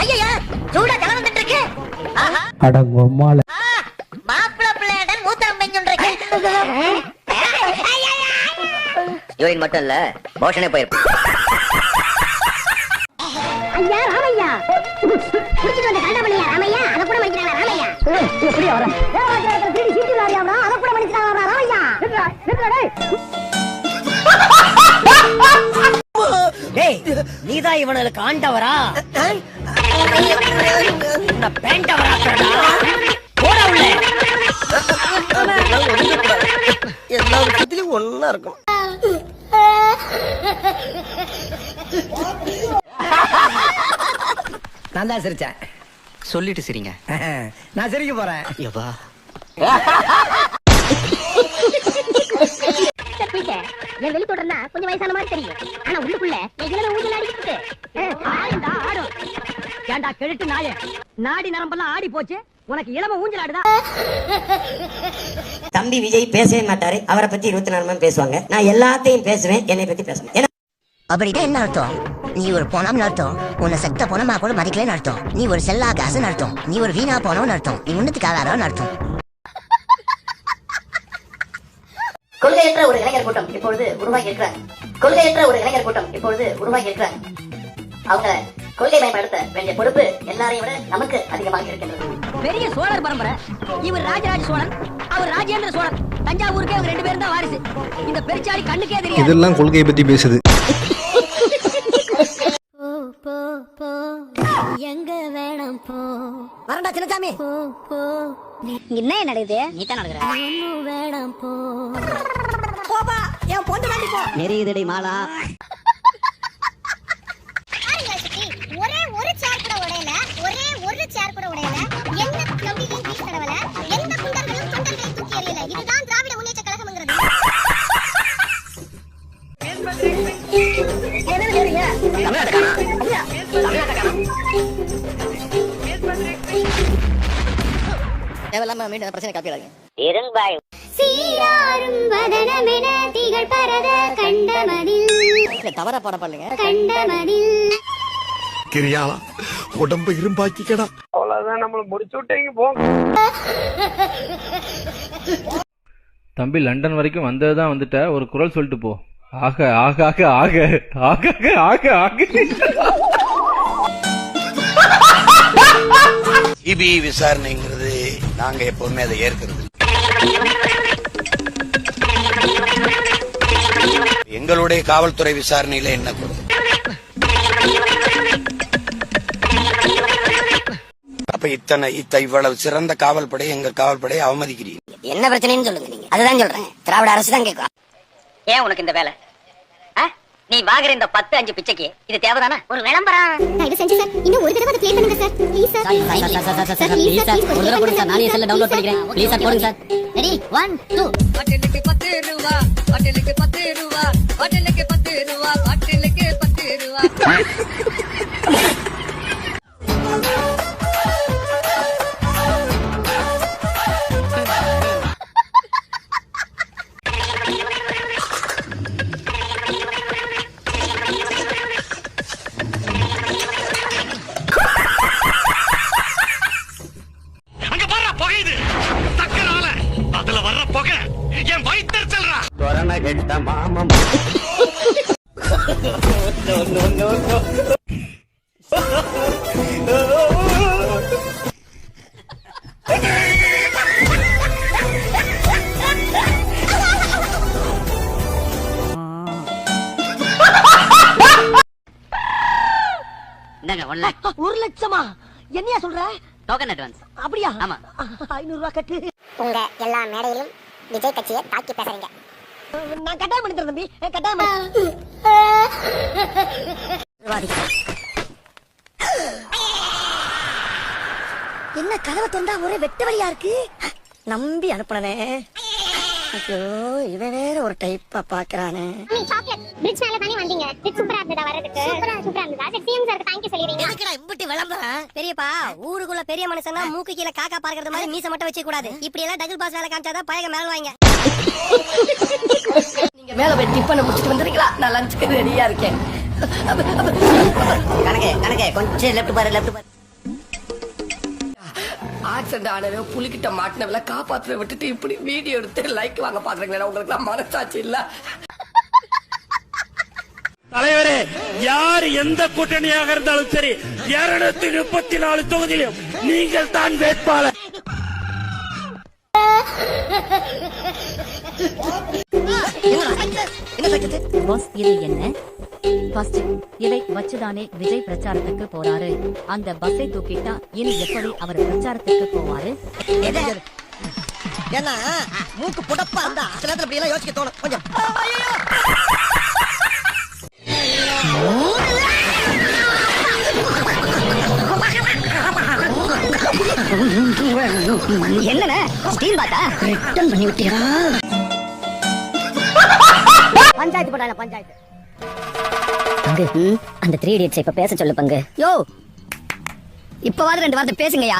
ஐயா சூடா ஜலம் வந்துட்டு இருக்கு. அடங்கம்மால மாப்பிள பிள்ளையாடன் மூத்தம் பெஞ்சுன்றிருக்கு. யூரின் மட்டும் இல்ல மோஷனே போயிருக்கு. ஐயா ராமையா குடிச்சிட்டு வந்த கண்டாமணியா ராமையா அத கூட மடிக்கிறாங்க ராமையா. எப்படி வர திருடி சீட்டு லாரியாவா அத கூட மடிக்கிறாங்க ராமையா. டேய் நீதான் இவனுக்கு ஆண்டவரா? பேண்டவரா? போடா உள்ள. எல்லா விஷயத்திலும் ஒன்னா இருக்கும். நான் தான் சிரிச்சேன். சொல்லிட்டு சரிங்க. நான் சிரிக்க போறேன். எவா என் வெளி தொடர்னா கொஞ்சம் வயசான மாதிரி தெரியும். ஆனா உள்ளுக்குள்ள என் இளமை ஊஞ்சல் ஆடிக்கிட்டு ஆடும். ஏண்டா கெழுட்டு நாய, நாடி நரம்பெல்லாம் ஆடி போச்சு, உனக்கு இளமை ஊஞ்சல் ஆடுதா? தம்பி விஜய் பேசவே மாட்டாரு. அவரை பத்தி 24 மணி பேசுவாங்க. நான் எல்லாத்தையும் பேசுவேன், என்னை பத்தி பேசுவேன். அப்படின்னா என்ன அர்த்தம்? நீ ஒரு போனம்னு அர்த்தம். உன்னை செத்த போனமா கூட மதிக்கலன்னு அர்த்தம். நீ ஒரு செல்லா காசுன்னு அர்த்தம். நீ ஒரு வீணா போனோன்னு அர்த்தம். நீ உன்னத்துக்கு ஆகாரன்னு அர்த்தம். கொள்கையற்ற ஒரு இளைஞர் கூட்டம் இப்பொழுது உருவாகி இருக்கிறார். கொள்கையற்ற ஒரு இளைஞர் கூட்டம் இப்பொழுது உருவாகி இருக்கிறார். அவங்க கொள்கை மேம்படுத்த வேண்டிய பொறுப்பு எல்லாரையும் விட நமக்கு அதிகமாக இருக்கின்றது. பெரிய சோழர் பரம்பரை. இவர் ராஜராஜ சோழன், அவர் ராஜேந்திர சோழன். தஞ்சாவூருக்கே அவங்க 2 பேரும் தான் வாரிசு. இந்த பெருச்சாளி கண்ணுக்கே தெரியாது. இதெல்லாம் கொள்கையை பத்தி பேசுது. எங்க வேணாம் போ. வரண்டா சின்னசாமி. என்ன நடக்குது? நீ தான் நடக்குற. வேணாம் போ. போப்பா, என் பொண்ணு தாண்டி போ. நெறியுதடி மாலா. ஒரே ஒரு சேர் கூட உடையல, ஒரே ஒரு சேர் கூட உடையல. எந்த கம்பியும் வீசி தடவல, எந்த குண்டர்களும் தொண்டர்களை தூக்கி எறியல. இதுதான் திராவிட முன்னேற்ற கழகம்ங்கிறது. தேவையில்லாம மீண்டும் பிரச்சனை காப்பிடாதீங்க. சீராரும் வதனமென திகழ் பரத கண்டமதில் தவறா பாட பாடலீங்க. கண்டமதில் கிரியாளா உடம்பு இரும்பாக்கிக்கடா. அவ்வளவுதான், நம்மள முடிச்சு விட்டீங்க போங்க. தம்பி லண்டன் வரைக்கும் வந்ததுதான் வந்துட்ட, ஒரு குரல் சொல்லிட்டு போ. ஆக ஆக ஆக ஆக ஆக ஆக ஆக. சிபிஐ விசாரணைங்கிறது நாங்க எப்பவுமே அதை ஏற்கிறது. எங்களுடைய காவல்துறை விசாரணையில என்ன கொடுக்கும்? அப்ப இவ்வளவு சிறந்த காவல்படை எங்க காவல்படையை அவமதிக்கிறீங்க. என்ன பிரச்சனைன்னு சொல்லுங்க. நீங்க அதுதான் சொல்றேன். திராவிட அரசு தான் கேட்கும். ஏன் உனக்கு இந்த வேலை? நீ வாங்குற இந்த 10-5 பிச்சைக்கு இது தேவைதானா? ஒரு விளம்பரம் தயவு செஞ்சு சார் இன்னும் ஒரு தடவை ப்ளே பண்ணுங்க sir. Please sir. Sir please sir ஒரு தடவை போடுங்க சார். நானே செல்ல டவுன்லோட் பண்ணிக்கிறேன். ப்ளீஸ் சார் போடுங்க சார். ரெடி 1 2. பாட்டிலுக்கு 10 ரூபாய், பாட்டிலுக்கு 10 ரூபாய், பாட்டிலுக்கு 10 ரூபாய், பாட்டிலுக்கு 10 ரூபாய். இந்தாங்க 1 லட்சம். 1 லட்சமா? என்னையா சொல்ற? Token advance. அப்படியா? ஆமா. 500 ரூபாய் கட்டு. உங்க எல்லா மேடையிலும் விஜய் கட்சியை தாக்கி பேசுறீங்க. நான் கட்டாயம் பண்ணி தரேன் தம்பி. கட்டாயம். என்ன கதவை திறந்தா ஒரே வெட்ட வழியா இருக்கு. நம்பி அனுப்புனே. ஐயோ இவன் வேற ஒரு டைப்பா பாக்குறானே. நீ சாக்லேட் பிரிட்ஜ் மேல தானே வந்தீங்க. இது சூப்பரா இருந்ததா வரதுக்கு? சூப்பரா இருந்ததா? சரி சிஎம் சார் தேங்க் யூ சொல்லிரீங்க. எதுக்குடா இம்புட்டி விளம்பரம்? பெரியப்பா ஊருக்குள்ள பெரிய மனுஷனா மூக்கு கீழ காக்கா பார்க்கறது மாதிரி மீச மட்டும் வச்ச கூடாது. இப்படி எல்லாம் டபுள் பாஸ் வேலை காமிச்சாதான் பையங்க மேல வாங்க. நீங்க மேல போய் டிஃபன் முடிச்சிட்டு வந்துறீங்களா? நான் லஞ்சுக்கு ரெடியா இருக்கேன். கணக்கு கொஞ்சம் லெஃப்ட் பாரு லெஃப்ட் பாரு. ஆக்சிடென்ட் ஆனது புலிகிட்ட மாட்டினவள காப்பாற்ற விட்டுட்டு இப்படி வீடியோ எடுத்து லைக் வாங்க பாக்குறீங்களா? உங்களுக்கு மனசாட்சி இல்ல? தலைவரே, யார் எந்த கூட்டணியாக இருந்தாலும் சரி 234 தொகுதியிலும் நீங்கள் தான் வேட்பாளர். பாஸ், இது என்ன? ஃபர்ஸ்ட் இதை வச்சுதானே விஜய் பிரச்சாரத்துக்கு போறாரு. அந்த பஸ்ஸை தூக்கிட்டா இனி எப்படி அவர் பிரச்சாரத்துக்கு போவாரு? ஏன்னா மூக்கு புடப்பா இருந்தா சில நேரத்துல இப்படி எல்லாம் யோசிக்க தோணும் கொஞ்சம். என்னண்ணே ஸ்டீல் பாத்தா ரிட்டர்ன் பண்ணி விட்டியா? பஞ்சாயத்து போட்டாங்க பஞ்சாயத்து. அந்த 3 idiots இப்ப பேச சொல்லு பங்கு. யோ இப்பவாது 2 வார்த்தை பேசுங்கயா.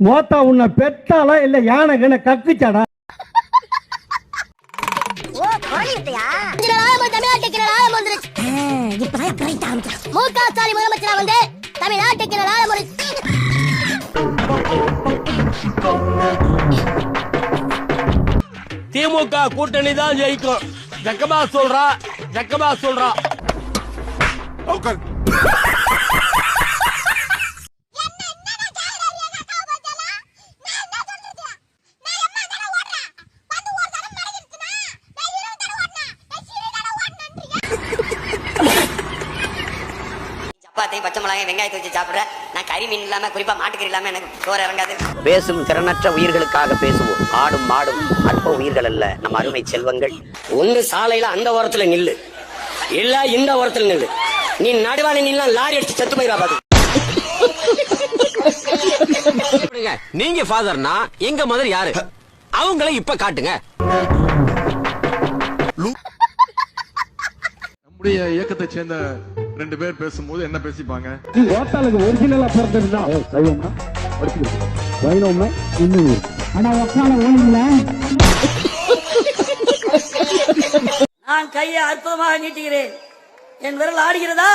மோத்தா உன்னை பெத்தாலா இல்ல யானை கண்ண கக்குச்சாடா? திமுக கூட்டணி தான் ஜெயிக்கும். ஜக்கமா சொல்றா. சப்பாத்தையும் பச்சை மிளகாயும் வெங்காயத்தை வச்சு சாப்பிடுறேன். நான் கறி மீன் இல்லாம குறிப்பா மாட்டுக்கறி இல்லாம எனக்கு சோறு இறங்காது. பேசும் திறனற்ற உயிர்களுக்காக பேசுவோம். ஆடும் மாடும் அற்ப உயிர்கள் அல்ல நம்ம அருமை செல்வங்கள். ஒண்ணு சாலையில அந்த ஓரத்துல நில்லு, இல்ல இந்த ஓரத்துல நில்லு. நீ நடுவாளி நில்லா லாரி அடிச்சு செத்து போயிடா பாத்து. நீங்க ஃபாதர்னா எங்க மதர் யாரு? அவங்கள இப்ப காட்டுங்க. நம்முடைய இயக்கத்தை சேர்ந்த 2 பேர் பேசும்போது என்ன பேசிப்பாங்க? ஓட்டாளுக்கு ஒரிஜினலா பிறந்ததுன்னா சைவம்னா வைணவம்னா இன்னும் ஆனா உக்கால ஓடுங்களா? நான் கையை அற்புதமாக நீட்டுகிறேன். என் விரல் ஆடுகிறதா?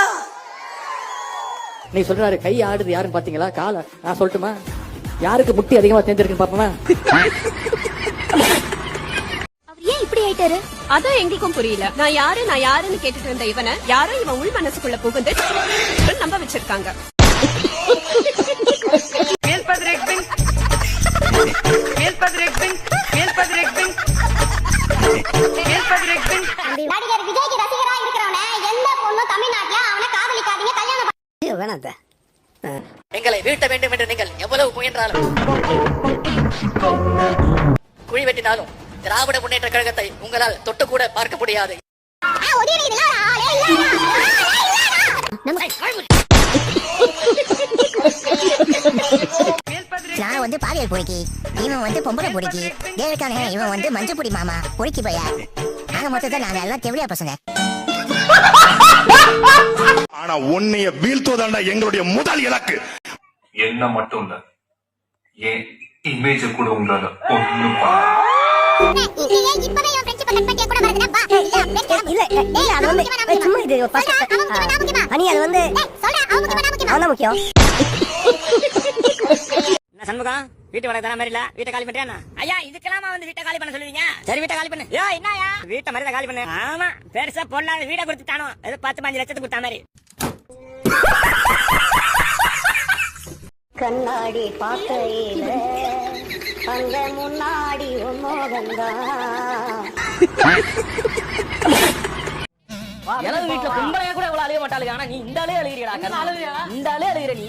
நீ சொல்றாரு கை ஆடுது யாருன்னு பாத்தீங்களா? கால நான் சொல்லட்டுமா? யாருக்கு முட்டி அதிகமா தேர்ந்தெடுக்குன்னு பாப்போமா? ஏன் இப்படி ஆயிட்டாரு? அதான் எங்களுக்கும் புரியல. நான் யாருன்னு கேட்டுட்டு இருந்த இவனை யாரோ இவன் உள் மனசுக்குள்ள புகுந்து நம்ப வச்சிருக்காங்க. நடிகர் விஜய்க்கு ரசிகரா இருக்கிறவன எந்த பொண்ணும் தமிழ்நாட்டுல அவனை காதலிக்காதீங்க, கல்யாணம் வேணாத்த எங்களை வீழ்த்த வேண்டும் என்று நீங்கள் எவ்வளவு முயன்றாலும் குழி வெட்டினாலும் திராவிட முன்னேற்ற கழகத்தை உங்களால் தொட்டு கூட பார்க்க முடியாது. நான் வந்து பாலியல் பொறுக்கி, இவன் வந்து பொம்பளை பொறுக்கி, தேவக்கான இவன் வந்து மஞ்சள் பொடி மாமா பொறுக்கி போயா. ஆக மொத்தத்தை நாங்க எல்லாம் தெவிலியா பசங்க. ஆனா உன்னைய வீழ்த்துவதாண்டா எங்களுடைய முதல் இலக்கு. என்ன மட்டும் இல்ல, ஏன் இமேஜ் கூட உங்களால ஒண்ணும் சண்முகம் வீட்டு வாடகை தர மாதிரி இல்ல, வீட்டை காலி பண்றியா? ஐயா இதுக்கெல்லாம் வந்து வீட்டை காலி பண்ண சொல்லுவீங்க? சரி வீட்டை காலி பண்ணு. என்னயா வீட்டை மாதிரி காலி பண்ணு. ஆமா பெருசா பொருளாத வீடை கொடுத்துட்டானோ, ஏதோ 10-15 லட்சத்துக்கு கொடுத்தா மாதிரி. கண்ணாடி பார்க்கையில அங்க முன்னாடி வீட்டுல பொம்பளையா கூட இவ்வளவு அழுக மாட்டாளுங்க. ஆனா நீ இந்த ஆளே அழுகிறீடா. இந்த ஆளே அழுகிற நீ.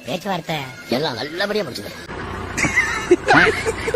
பேச்சுவார்த்தை எல்லாம் நல்லபடியா முடிச்சுக்கிறேன்.